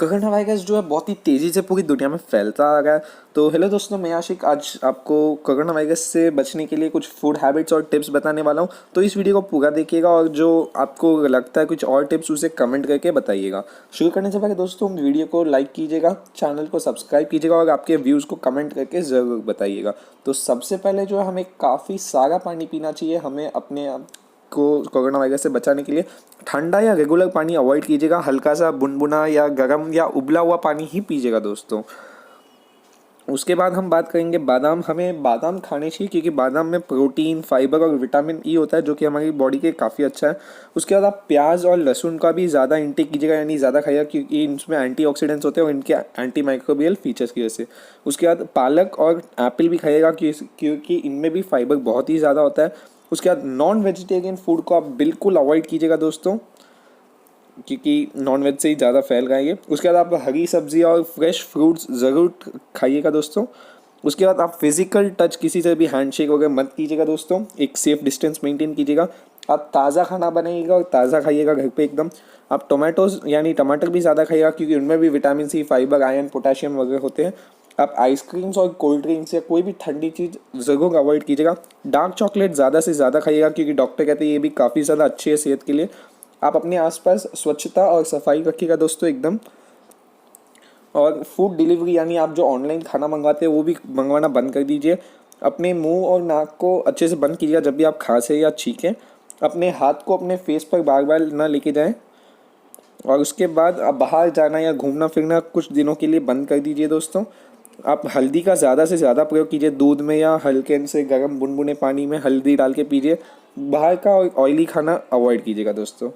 Corona virus जो है बहुत ही तेज़ी से पूरी दुनिया में फैलता आ रहा है। तो हेलो दोस्तों, मैं आशिक आज आपको कोरोना वायरस से बचने के लिए कुछ फूड हैबिट्स और टिप्स बताने वाला हूँ। तो इस वीडियो को पूरा देखिएगा और जो आपको लगता है कुछ और टिप्स उसे कमेंट करके बताइएगा। शुरू करने से पहले दोस्तों वीडियो को लाइक कीजिएगा, चैनल को सब्सक्राइब कीजिएगा और आपके व्यूज़ को कमेंट करके ज़रूर बताइएगा। तो सबसे पहले जो है हमें काफ़ी सारा पानी पीना चाहिए। हमें अपने को कोरोना वायरस से बचाने के लिए ठंडा या रेगुलर पानी अवॉइड कीजिएगा। हल्का सा गुनगुना या गर्म या उबला हुआ पानी ही पीजिएगा दोस्तों। उसके बाद हम बात करेंगे बादाम। हमें बादाम खाने चाहिए क्योंकि बादाम में प्रोटीन, फाइबर और विटामिन ई होता है जो कि हमारी बॉडी के काफ़ी अच्छा है। उसके बाद आप प्याज और लहसुन का भी ज़्यादा इंटेक कीजिएगा, यानी ज़्यादा खाइएगा क्योंकि इनमें एंटीऑक्सीडेंट्स होते हैं और इनके एंटी माइक्रोबियल फीचर्स की वजह से। उसके बाद पालक और एप्पल भी खाइएगा क्योंकि इनमें भी फाइबर बहुत ही ज़्यादा होता है। उसके बाद नॉन वेजिटेरियन फूड को आप बिल्कुल अवॉइड कीजिएगा दोस्तों, क्योंकि नॉन वेज से ही ज़्यादा फैल रहा है ये। उसके बाद आप हरी सब्जी और फ्रेश फ्रूट्स ज़रूर खाइएगा दोस्तों। उसके बाद आप फिजिकल टच किसी से भी हैंडशेक वगैरह मत कीजिएगा दोस्तों, एक सेफ डिस्टेंस मेंटेन कीजिएगा। आप ताज़ा खाना बनाइएगा और ताज़ा खाइएगा घर पे एकदम। आप टोमेटोज यानी टमाटर भी ज़्यादा खाइएगा क्योंकि उनमें भी vitamin C, fibre, iron, potassium वगैरह होते हैं। आप आइसक्रीम्स और कोल्ड ड्रिंक्स या कोई भी ठंडी चीज़ ज़रूर अवॉइड कीजिएगा। डार्क चॉकलेट ज़्यादा से ज़्यादा खाइएगा क्योंकि डॉक्टर कहते हैं ये भी काफ़ी ज़्यादा अच्छी है सेहत के लिए। आप अपने आसपास स्वच्छता और सफाई रखिएगा दोस्तों एकदम। और फूड डिलीवरी यानी आप जो ऑनलाइन खाना मंगवाते हैं वो भी मंगवाना बंद कर दीजिए। अपने मुंह और नाक को अच्छे से बंद कीजिएगा जब भी आप खांसें या छींकें। अपने हाथ को अपने फेस पर बार बार ना लेके जाएं। और उसके बाद आप बाहर जाना या घूमना फिरना कुछ दिनों के लिए बंद कर दीजिए दोस्तों। आप हल्दी का ज़्यादा से ज़्यादा प्रयोग कीजिए, दूध में या हल्के से गर्म बुनबुने पानी में हल्दी डाल के पीजिए। बाहर का ऑयली खाना अवॉइड कीजिएगा दोस्तों।